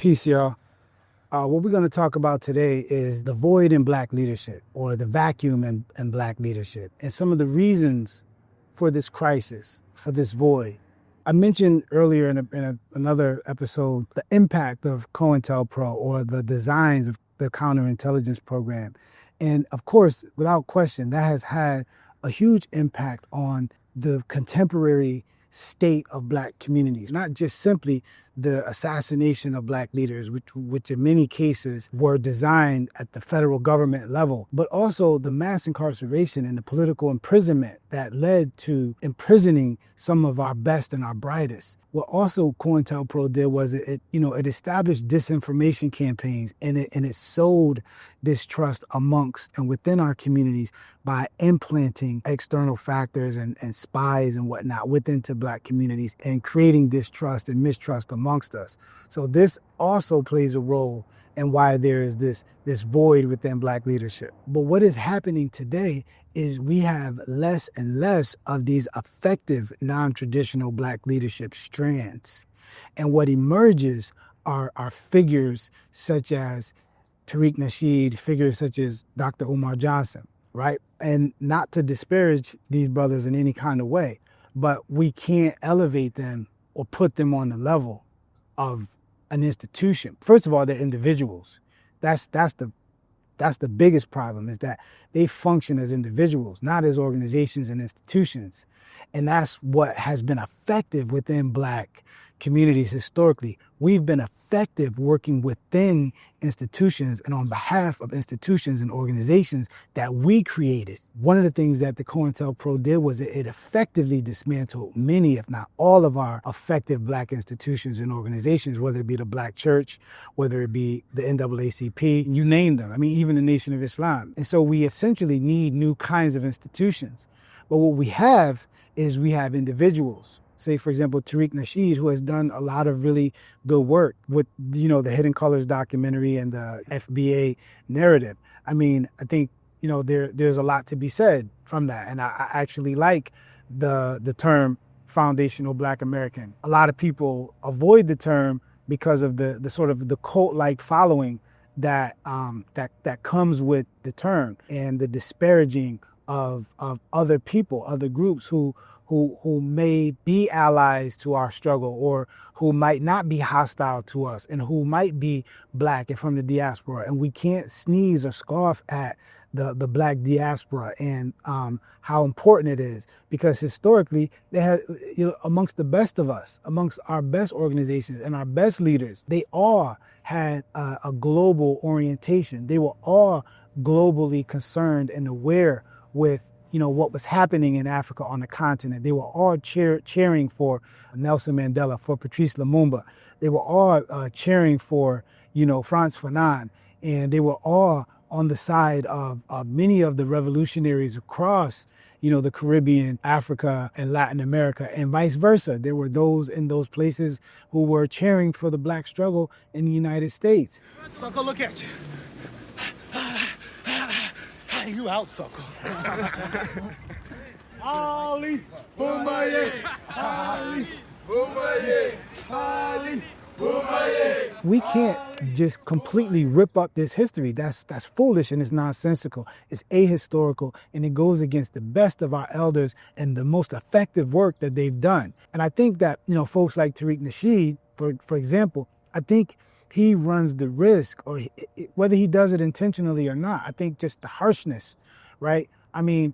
Peace, y'all. What we're going to talk about today is the void in Black leadership, or the vacuum in Black leadership, and some of the reasons for this crisis, for this void. I mentioned earlier in another episode the impact of COINTELPRO, or the designs of the counterintelligence program. And of course, without question, that has had a huge impact on the contemporary state of Black communities, not just simply the assassination of Black leaders, which in many cases were designed at the federal government level, but also the mass incarceration and the political imprisonment that led to imprisoning some of our best and our brightest. What also COINTELPRO did was it established disinformation campaigns, and it sowed distrust amongst and within our communities by implanting external factors and spies and whatnot within Black communities, and creating distrust and mistrust amongst us. So this also plays a role in why there is this void within Black leadership. But what is happening today is we have less and less of these effective non-traditional Black leadership strands. And what emerges are figures such as Tariq Nasheed, figures such as Dr. Umar Johnson, right? And not to disparage these brothers in any kind of way, but we can't elevate them or put them on the level of an institution. First of all, they're individuals. That's the biggest problem, is that they function as individuals, not as organizations and institutions. And that's what has been effective within Black communities historically. We've been effective working within institutions and on behalf of institutions and organizations that we created. One of the things that the COINTELPRO did was it effectively dismantled many, if not all, of our effective Black institutions and organizations, whether it be the Black Church, whether it be the NAACP, you name them. I mean, even the Nation of Islam. And so we essentially need new kinds of institutions. But what we have is we have individuals. Say, for example, Tariq Nasheed, who has done a lot of really good work with, the Hidden Colors documentary and the FBA narrative. I mean, I think, there's a lot to be said from that. And I actually like the term foundational Black American. A lot of people avoid the term because of the sort of the cult-like following that comes with the term, and the disparaging of other people, other groups who may be allies to our struggle, or who might not be hostile to us, and who might be Black and from the diaspora. And we can't sneeze or scoff at the Black diaspora and how important it is, because historically they had, amongst the best of us, amongst our best organizations and our best leaders, they all had a global orientation. They were all globally concerned and aware with what was happening in Africa on the continent. They were all cheering for Nelson Mandela, for Patrice Lumumba. They were all cheering for, Frantz Fanon. And they were all on the side of many of the revolutionaries across, the Caribbean, Africa, and Latin America, and vice versa. There were those in those places who were cheering for the Black struggle in the United States. Sucker, look at you. You out, sucker. Ali, Boomaye, Ali, Boomaye, Ali, Boomaye. We can't just completely rip up this history. That's foolish, and it's nonsensical. It's ahistorical, and it goes against the best of our elders and the most effective work that they've done. And I think that, folks like Tariq Nasheed, for example, I think he runs the risk, or whether he does it intentionally or not, I think just the harshness, right? I mean,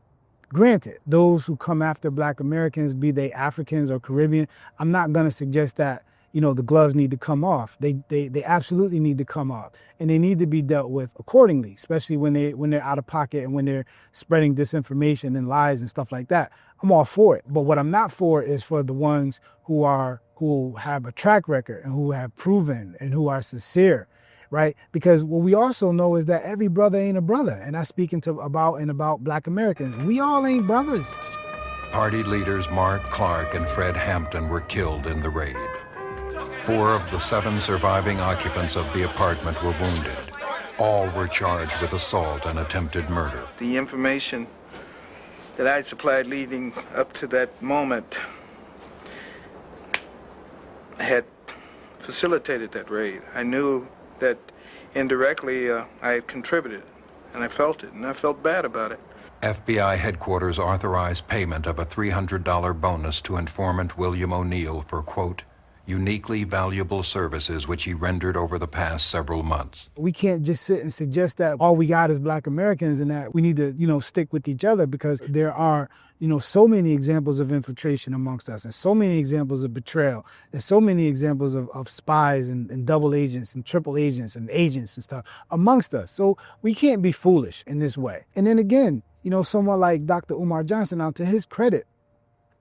granted, those who come after Black Americans, be they Africans or Caribbean, I'm not going to suggest that, the gloves need to come off. They absolutely need to come off, and they need to be dealt with accordingly, especially when they're out of pocket and when they're spreading disinformation and lies and stuff like that. I'm all for it. But what I'm not for is for the ones who have a track record and who have proven and who are sincere, right? Because what we also know is that every brother ain't a brother. And I'm speaking about Black Americans. We all ain't brothers. Party leaders Mark Clark and Fred Hampton were killed in the raid. 4 of the 7 surviving occupants of the apartment were wounded. All were charged with assault and attempted murder. The information that I supplied leading up to that moment had facilitated that raid. I knew that indirectly I had contributed, and I felt it, and I felt bad about it. FBI headquarters authorized payment of a $300 bonus to informant William O'Neill for, quote, uniquely valuable services which he rendered over the past several months. We can't just sit and suggest that all we got is Black Americans and that we need to, stick with each other, because there are, so many examples of infiltration amongst us, and so many examples of betrayal, and so many examples of spies and double agents and triple agents and agents and stuff amongst us. So we can't be foolish in this way. And then again, someone like Dr. Umar Johnson, now to his credit,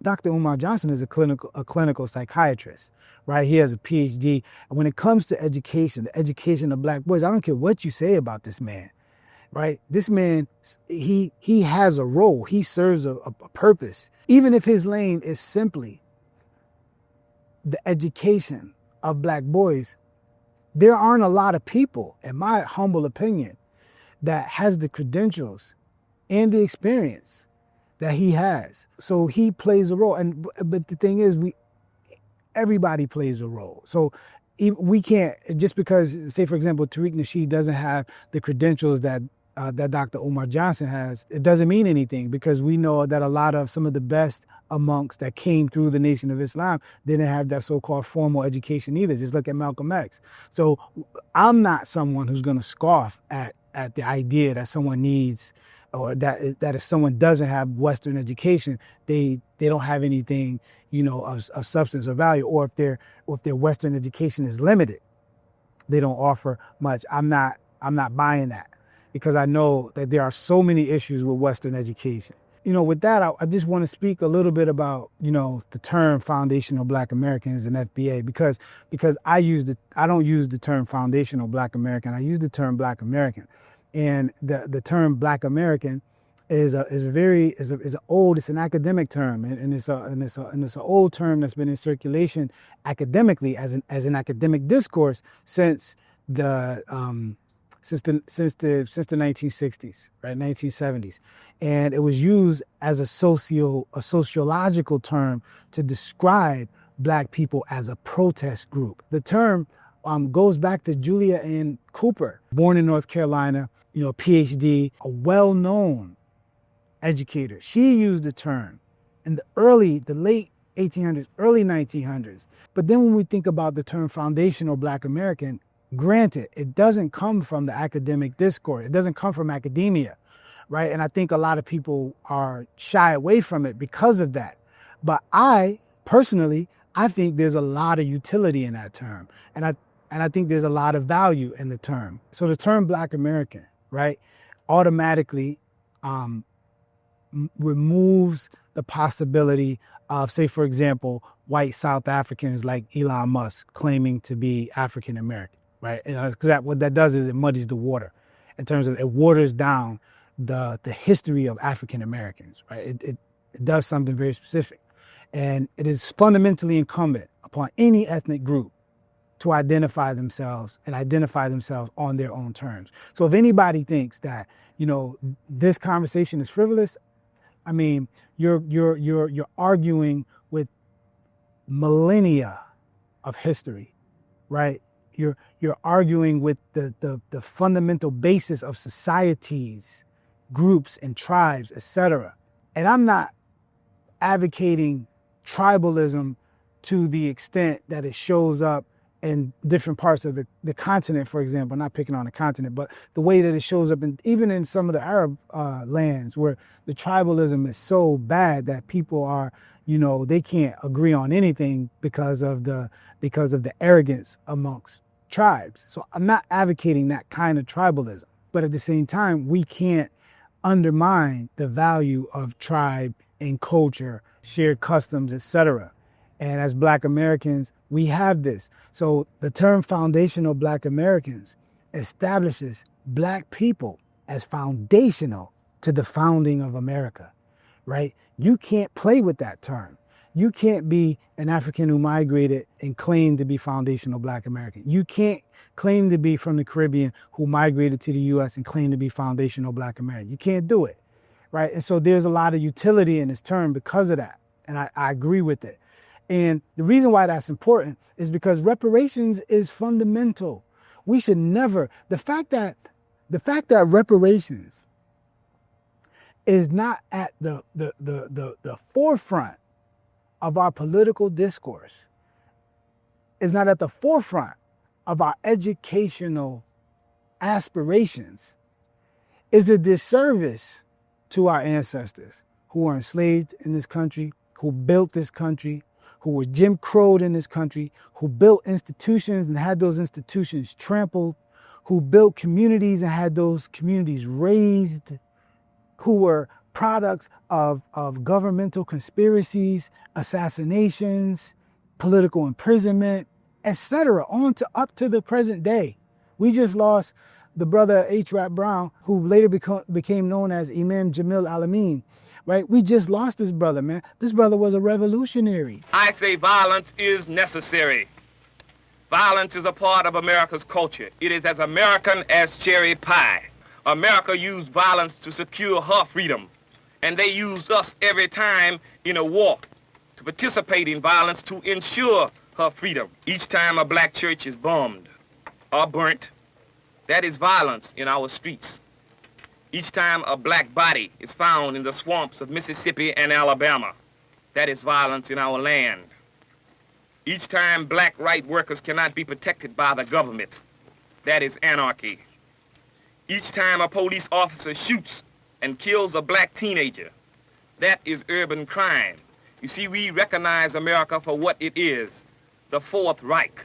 Dr. Umar Johnson is a clinical psychiatrist, right? He has a PhD. And when it comes to education, the education of Black boys, I don't care what you say about this man, right? This man, he has a role. He serves a purpose. Even if his lane is simply the education of Black boys, there aren't a lot of people, in my humble opinion, that has the credentials and the experience that he has. So he plays a role. But the thing is, everybody plays a role. So we can't, just because, say for example, Tariq Nasheed doesn't have the credentials that Dr. Umar Johnson has, it doesn't mean anything, because we know that a lot of some of the best amongst that came through the Nation of Islam didn't have that so-called formal education either. Just look at Malcolm X. So I'm not someone who's going to scoff at the idea that someone needs, or that if someone doesn't have Western education, they don't have anything, of substance or value, or if their Western education is limited, they don't offer much. I'm not buying that, because I know that there are so many issues with Western education. With that, I just want to speak a little bit about, the term foundational Black Americans and FBA, because I don't use the term foundational Black American. I use the term Black American. And the term Black American is old. It's an academic term, and it's an old term that's been in circulation academically as an academic discourse since the 1960s, right, 1970s, and it was used as a sociological term to describe Black people as a protest group. The term goes back to Julia Ann Cooper, born in North Carolina, PhD, a well-known educator. She used the term in the late 1800s, early 1900s. But then when we think about the term foundational Black American, granted, it doesn't come from the academic discourse. It doesn't come from academia, right? And I think a lot of people are shy away from it because of that. But I think there's a lot of utility in that term. And I think there's a lot of value in the term. So the term Black American, right, automatically removes the possibility of, say, for example, white South Africans like Elon Musk claiming to be African American, right? Because what that does is it muddies the water in terms of, it waters down the history of African Americans, right? It does something very specific. And it is fundamentally incumbent upon any ethnic group to identify themselves on their own terms. So if anybody thinks that, this conversation is frivolous, I mean, you're arguing with millennia of history, right? You're arguing with the fundamental basis of societies, groups and tribes, etc. And I'm not advocating tribalism to the extent that it shows up in different parts of the continent, for example, not picking on the continent, but the way that it shows up even in some of the Arab lands, where the tribalism is so bad that people are, they can't agree on anything because of the arrogance amongst tribes. So I'm not advocating that kind of tribalism, but at the same time, we can't undermine the value of tribe and culture, shared customs, etc. And as Black Americans, we have this. So the term foundational Black Americans establishes Black people as foundational to the founding of America, right? You can't play with that term. You can't be an African who migrated and claim to be foundational Black American. You can't claim to be from the Caribbean who migrated to the US and claim to be foundational Black American. You can't do it, right? And so there's a lot of utility in this term because of that. And I agree with it. And the reason why that's important is because reparations is fundamental. We should never, the fact that reparations is not at the forefront of our political discourse, is not at the forefront of our educational aspirations, is a disservice to our ancestors who were enslaved in this country, who built this country, who were Jim Crowed in this country, who built institutions and had those institutions trampled, who built communities and had those communities razed, who were products of governmental conspiracies, assassinations, political imprisonment, etc., up to the present day. We just lost the brother H. Rap Brown, who later became known as Imam Jamil Alameen, right? We just lost this brother, man. This brother was a revolutionary. I say violence is necessary. Violence is a part of America's culture. It is as American as cherry pie. America used violence to secure her freedom, and they used us every time in a war to participate in violence to ensure her freedom. Each time a black church is bombed or burnt, that is violence in our streets. Each time a black body is found in the swamps of Mississippi and Alabama, that is violence in our land. Each time black right workers cannot be protected by the government, that is anarchy. Each time a police officer shoots and kills a black teenager, that is urban crime. You see, we recognize America for what it is, the Fourth Reich.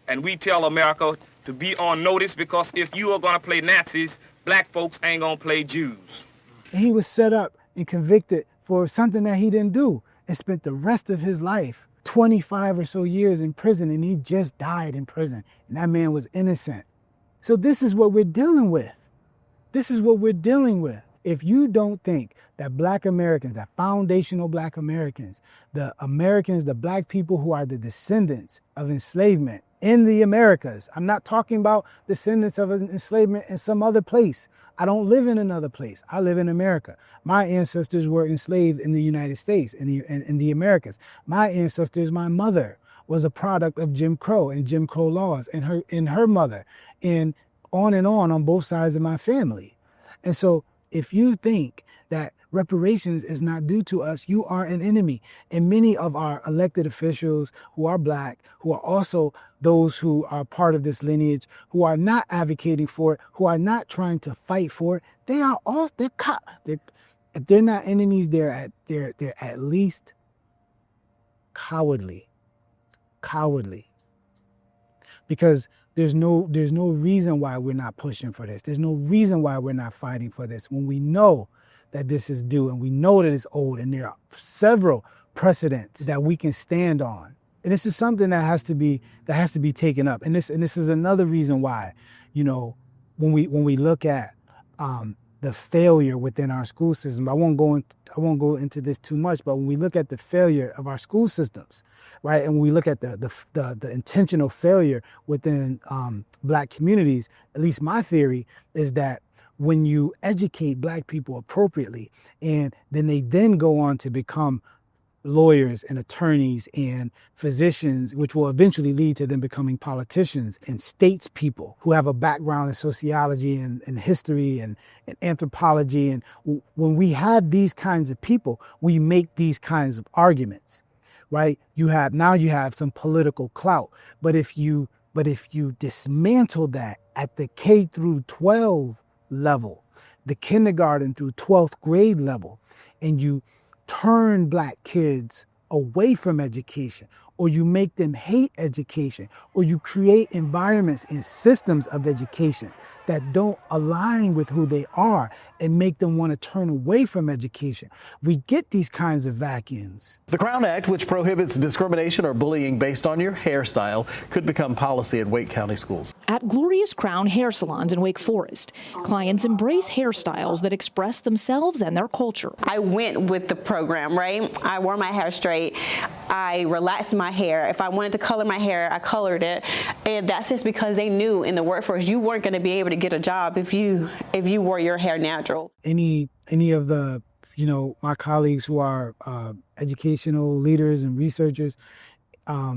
And we tell America to be on notice, because if you are gonna play Nazis, black folks ain't gonna play Jews. And he was set up and convicted for something that he didn't do and spent the rest of his life, 25 or so years in prison, and he just died in prison. And that man was innocent. So this is what we're dealing with. This is what we're dealing with. If you don't think that black Americans, that foundational black Americans, the black people who are the descendants of enslavement in the Americas, I'm not talking about descendants of enslavement in some other place. I don't live in another place. I live in America. My ancestors were enslaved in the United States, in the Americas. My ancestors, my mother was a product of Jim Crow and Jim Crow laws, and her mother, and on both sides of my family. And so if you think that reparations is not due to us, you are an enemy. And many of our elected officials who are black, who are also those who are part of this lineage, who are not advocating for it, who are not trying to fight for it, if they're not enemies, they're at least cowardly. Because there's no reason why we're not pushing for this. There's no reason why we're not fighting for this when we know that this is due and we know that it's old, and there are several precedents that we can stand on. And this is something that has to be taken up. And this is another reason why, when we look at the failure within our school system, I won't go into this too much, but when we look at the failure of our school systems, right, and we look at the intentional failure within black communities, at least my theory is that when you educate black people appropriately, and then they then go on to become lawyers and attorneys and physicians, which will eventually lead to them becoming politicians and statespeople who have a background in sociology and history and anthropology. And when we have these kinds of people, we make these kinds of arguments, right? You have some political clout. But if you dismantle that at the K through 12 level, the kindergarten through 12th grade level, and you turn black kids away from education, or you make them hate education, or you create environments and systems of education that don't align with who they are and make them want to turn away from education, we get these kinds of vacuums. The Crown Act, which prohibits discrimination or bullying based on your hairstyle, could become policy at Wake County schools. At Glorious Crown Hair Salons in Wake Forest, clients embrace hairstyles that express themselves and their culture. I went with the program, right? I wore my hair straight. I relaxed my hair. If I wanted to color my hair, I colored it. And that's just because they knew in the workforce you weren't going to be able to get a job if you wore your hair natural. Any of the, my colleagues who are educational leaders and researchers, I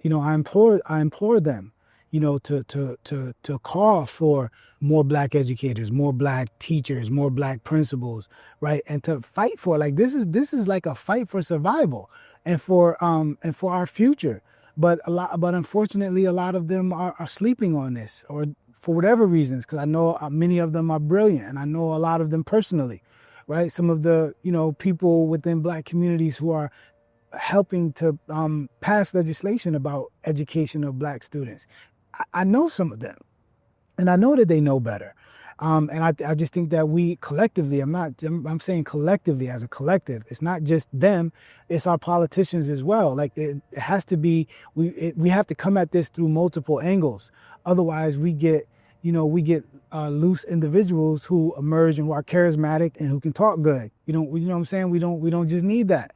implore them, to call for more black educators, more black teachers, more black principals, right? And to fight for, like, this is like a fight for survival and for our future. But unfortunately, a lot of them are sleeping on this, or for whatever reasons, because I know many of them are brilliant, and I know a lot of them personally, right? Some of the, people within black communities who are helping to pass legislation about education of black students. I know some of them, and I know that they know better. And I just think that we collectively, I'm saying collectively as a collective, it's not just them, it's our politicians as well. Like, it has to be, we have to come at this through multiple angles. Otherwise we get loose individuals who emerge and who are charismatic and who can talk good. You know what I'm saying? We don't just need that.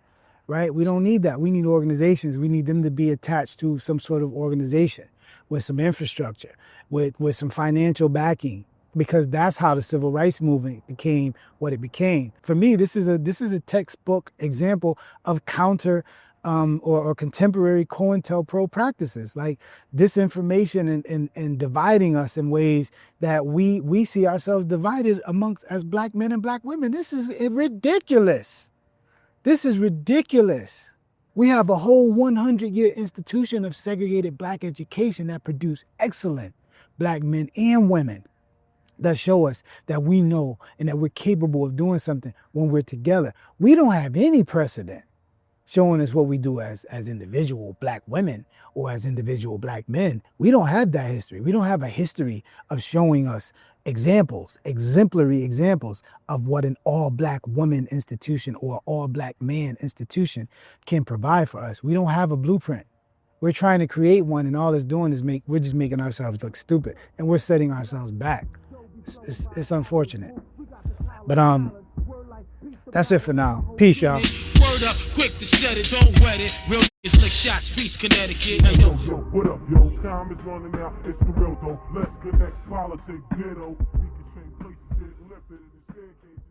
Right? We don't need that. We need organizations. We need them to be attached to some sort of organization with some infrastructure, with some financial backing, because that's how the civil rights movement became what it became. For me, this is a textbook example of counter or contemporary COINTELPRO practices, like disinformation and dividing us in ways that we see ourselves divided amongst as black men and black women. This is ridiculous. This is ridiculous. We have a whole 100-year institution of segregated black education that produce excellent black men and women that show us that we know and that we're capable of doing something when we're together. We don't have any precedent showing us what we do as individual black women or as individual black men. We don't have that history. We don't have a history of showing us exemplary examples of what an all black woman institution or all black man institution can provide for us. We don't have a blueprint. We're trying to create one, and all it's doing is we're just making ourselves look stupid, and we're setting ourselves back. It's unfortunate. But that's it for now. Peace, y'all. Word up, quick to set it, don't wet it. Real niggas lick shots, peace, Connecticut. Now, yo, what up, yo? Time is running out. It's the real though. Let's connect politics, ghetto. We can change places, get lifted in the staircase.